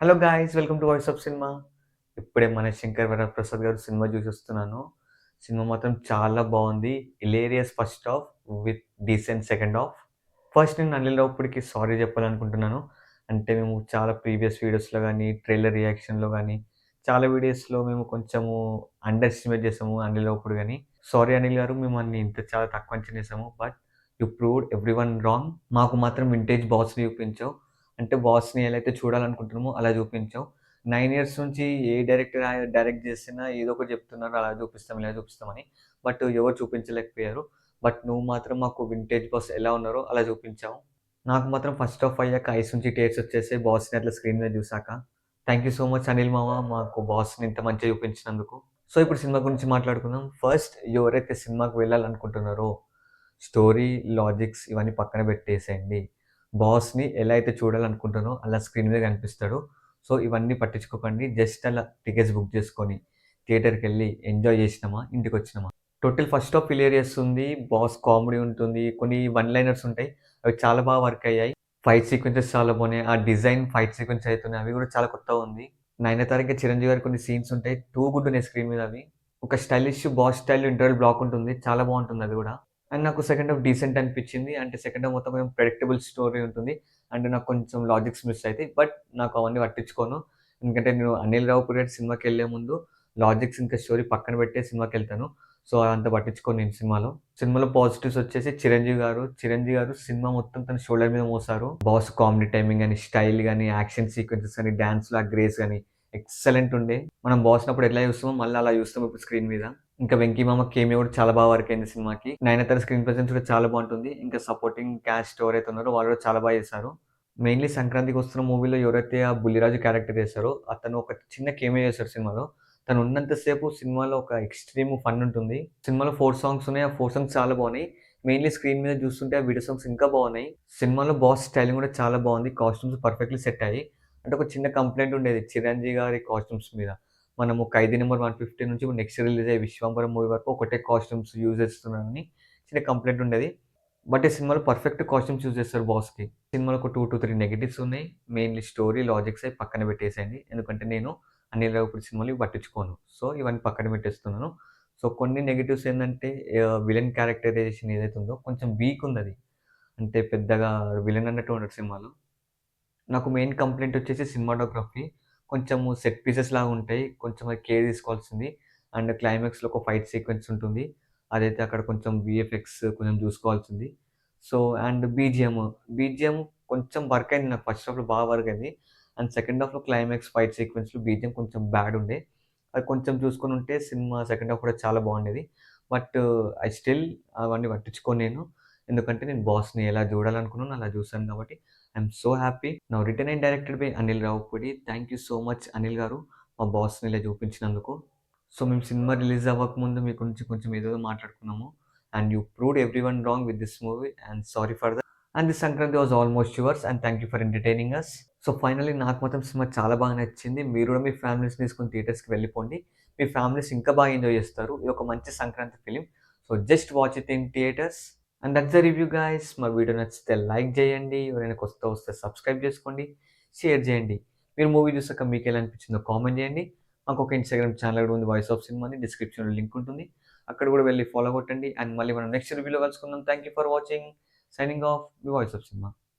Hello guys! Welcome to voice of cinema. ఇప్పుడే మన 'శంకర్ వరప్రసాద్' గారు సినిమా చూసొస్తున్నాను. సినిమా మాత్రం చాలా బావుంది. Hilarious first half with decent second half. First నేను అనిల్ రావిపూడికి సారీ చెప్పాలనుకుంటున్నాను. అంటే మేము చాలా ప్రీవియస్ వీడియోస్‌లో గాని, ట్రైలర్ రియాక్షన్‌లో గాని, చాలా వీడియోస్‌లో మేము కొంచెము అండర్ ఎస్టిమేట్ చేసాము అనిల్ రావిపూడి గారిని. సారీ అనిల్ గారు మిమ్మల్ని ఇంత చాలా తక్కువ అంచనా ఏసాము. But you proved everyone wrong. మాకు మాత్రం వింటేజ్ బాస్‌ని చూపించావు. అంటే బాస్‌ని ఎలా అయితే చూడాలనుకుంటున్నామో అలా చూపించావు. 9 ఇయర్స్ నుంచి ఏ డైరెక్టర్ డైరెక్ట్ చేసినా ఏదో ఒకటి చెప్తున్నారు. అలా చూపిస్తాం, ఇలా చూపిస్తామని. బట్ ఎవరు చూపించలేకపోయారు. బట్ నువ్వు మాత్రం మాకు వింటేజ్ బాస్ ఎలా ఉన్నారో అలా చూపించావు. నాకు మాత్రం ఫస్ట్ హాఫ్ అయ్యాక ఐస్ నుంచి టీయర్స్ వచ్చేసాయి బాస్‌ని అట్లా స్క్రీన్ మీద చూసాక. Thank you so much Anil మామ మాకు బాస్‌ని ఇంత మంచిగా చూపించినందుకు. సో, ఇప్పుడు సినిమా గురించి మాట్లాడుకుందాం. ఫస్ట్ ఎవరైతే సినిమాకి వెళ్ళాలనుకుంటున్నారో స్టోరీ, లాజిక్స్ ఇవన్నీ పక్కన పెట్టేసేయండి. బాస్‌ని ఎలా అయితే చూడాలనుకుంటానో అలా స్క్రీన్ మీద కనిపిస్తాడు. సో, ఇవన్నీ పట్టించుకోకండి. జస్ట్ అలా టికెట్స్ బుక్ చేసుకొని థియేటర్‌కెళ్ళి ఎంజాయ్ చేసినామా, ఇంటికొచ్చినామా. టోటల్ ఫస్ట్ హాఫ్ హిలేరియస్ ఉంది. బాస్ కామెడీ ఉంటుంది. కొన్ని వన్ లైనర్స్ ఉంటాయి. అవి చాలా బాగా వర్క్ అయ్యాయి. ఫైట్ సీక్వెన్సెస్ చాలా బాగున్నాయి. ఆ డిజైన్ ఫైట్ సీక్వెన్స్ అయితున్నాయి. అవి కూడా చాలా కొత్తగా ఉంది. 'నయనతార' ఇంకా 'చిరంజీవి' గారి కొన్ని సీన్స్ ఉంటాయి. టూ గుడ్ ఉన్నాయి స్క్రీన్ మీద అవి. ఒక stylish boss style interval block ఉంటుంది. చాలా బాగుంటుంది అది కూడా. అండ్ నాకు సెకండ్ హాఫ్ డీసెంట్ అనిపించింది. అంటే సెకండ్ హాఫ్ మొత్తం కొంచెం ప్రెడిక్టబుల్ స్టోరీ ఉంటుంది. అండ్ నాకు కొంచెం లాజిక్స్ మిస్ అయితాయి. బట్ నాకు అవన్నీ పట్టించుకోను. ఎందుకంటే నేను అనిల్ రావిపూడి గారి సినిమాకెళ్ళే ముందు లాజిక్స్ ఇంకా స్టోరీ పక్కన పెట్టే సినిమాకెళ్తాను. సో, అదంతా పట్టించుకోను నేను సినిమాలో. సినిమాలో పాజిటివ్స్ వచ్చేసి చిరంజీవి గారు సినిమా మొత్తం తన షోల్డర్ మీద మోసారు. బాస్ కామెడీ టైమింగ్ గాని, స్టైల్ గాని, యాక్షన్ సీక్వెన్సెస్ గాని, డాన్స్‌లో ఆ గ్రేస్ గాని ఎక్సలెంట్ ఉండే. మనం బాస్‌నప్పుడు ఎట్లా చూస్తామో మళ్ళీ అలా చూస్తాం ఇప్పుడు స్క్రీన్ మీద. ఇంకా 'వెంకీ మామ' కేమియో కూడా చాలా బాగా వర్క్ అయింది సినిమాకి. 'నయనతార' స్క్రీన్ ప్రెజెన్స్ కూడా చాలా బాగుంటుంది. ఇంకా సపోర్టింగ్ కాస్ట్ ఎవరైతే ఉన్నారో వాళ్ళు కూడా చాలా బాగా చేశారు. మెయిన్‌లీ సంక్రాంతికి వస్తున్న మూవీలో ఎవరైతే ఆ బుల్లిరాజు క్యారెక్టర్ చేశారో అతను ఒక చిన్న కేమియో చేశాడు సినిమాలో. తను ఉన్నంత సేపు సినిమాలో ఒక ఎక్స్‌ట్రీమ్ ఫన్ ఉంటుంది. సినిమాలో 4 సాంగ్స్ ఉన్నాయి. ఆ 4 సాంగ్స్ చాలా బాగున్నాయి. మెయిన్‌లీ స్క్రీన్ మీద చూస్తుంటే ఆ వీడియో సాంగ్స్ ఇంకా బాగున్నాయి. సినిమాలో బాస్ స్టైలింగ్ కూడా చాలా బాగుంది. కాస్ట్యూమ్స్ పర్ఫెక్ట్‌లీ సెట్ అయ్యాయి. అంటే ఒక చిన్న కంప్లెయింట్ ఉండేది చిరంజీవి గారి కాస్ట్యూమ్స్ మీద. మనము 'ఖైదీ నంబర్ 150' నుంచి నెక్స్ట్ రిలీజ్ అయ్యే 'విశ్వంబరం' మూవీ వరకు ఒకటే కాస్ట్యూమ్స్ యూజ్ చేస్తున్నారని చిన్న కంప్లెయింట్ ఉండేది. బట్ ఈ సినిమాలో పర్ఫెక్ట్ కాస్ట్యూమ్స్ యూజ్ చేస్తారు బాస్‌కి. సినిమాలో ఒక 2-3 నెగెటివ్స్ ఉన్నాయి. మెయిన్‌లీ స్టోరీ, లాజిక్స్ అయి పక్కన పెట్టేసేయండి. ఎందుకంటే నేను అనిల్ రావిపూడి సినిమాలు ఇవి పట్టించుకోను. సో, ఇవన్నీ పక్కన పెట్టేస్తున్నాను. సో, కొన్ని నెగెటివ్స్ ఏందంటే విలన్ క్యారెక్టరైజేషన్ ఏదైతే ఉందో కొంచెం వీక్ ఉందది. అంటే పెద్దగా విలన్ అన్నట్టు ఉండడు సినిమాలో. నాకు మెయిన్ కంప్లెయింట్ వచ్చేసి సినిమాటోగ్రఫీ. కొంచెము సెట్ పీసెస్ లాగా ఉంటాయి. కొంచెం అది కేర్ తీసుకోవాల్సింది. అండ్ క్లైమాక్స్‌లో ఒక ఫైట్ సీక్వెన్స్ ఉంటుంది. అదైతే అక్కడ కొంచెం వీఎఫ్ఎక్స్ కొంచెం చూసుకోవాల్సింది. సో, అండ్ బీజీఎం కొంచెం వర్క్ అయింది నాకు ఫస్ట్ హాఫ్‌లో బాగా వర్క్ అయింది. అండ్ సెకండ్ హాఫ్‌లో క్లైమాక్స్ ఫైట్ సీక్వెన్స్‌లో బీజీఎం కొంచెం బ్యాడ్ ఉండే. అది కొంచెం చూసుకొనుంటే సినిమా సెకండ్ హాఫ్ కూడా చాలా బాగుండేది. బట్ ఐ స్టిల్ అవన్నీ పట్టించుకోను నేను. ఎందుకంటే నేను బాస్‌ని ఎలా చూడాలనుకున్నానో అలా చూసాను కాబట్టి I'm so happy. Now written and directed by Anil Ravipudi. Thank you so much Anil garu. మా బాస్‌ని ఇలా చూపించినందుకు. సో, మేము సినిమా రిలీజ్ అవ్వకముందు మీ గురించి కొంచెం ఏదేదో మాట్లాడుకున్నాము. And you proved everyone wrong with this movie and sorry for that. And this Sankranti was almost yours and thank you for entertaining us. So, finally నాకు మాత్రం సినిమా చాలా బాగా నచ్చింది. మీరు కూడా మీ ఫ్యామిలీస్‌ని తీసుకొని థియేటర్స్‌కి వెళ్ళిపోండి. మీ ఫ్యామిలీస్ ఇంకా బాగా ఎంజాయ్ చేస్తారు. ఇది ఒక మంచి Sankranti film. So, just watch it in theatres. And that's the review guys. మా వీడియో నచ్చితే లైక్ చేయండి. ఎవరైనా కొత్తగా వస్తే సబ్స్క్రైబ్ చేసుకోండి. షేర్ చేయండి. మీరు మూవీ చూసాక మీకెలా అనిపించిందో కామెంట్ చేయండి. మాకొక ఇన్‌స్టాగ్రామ్ ఛానెల్ కూడా ఉంది 'వాయిస్ ఆఫ్ సినిమా' అని డిస్క్రిప్షన్‌లో లింక్ ఉంటుంది. అక్కడ కూడా వెళ్లి ఫాలో కొట్టండి. అండ్ మళ్ళీ మనం నెక్స్ట్ రివ్యూలో కలుసుకుందాం. Thank you for watching. Signing off. The voice of cinema.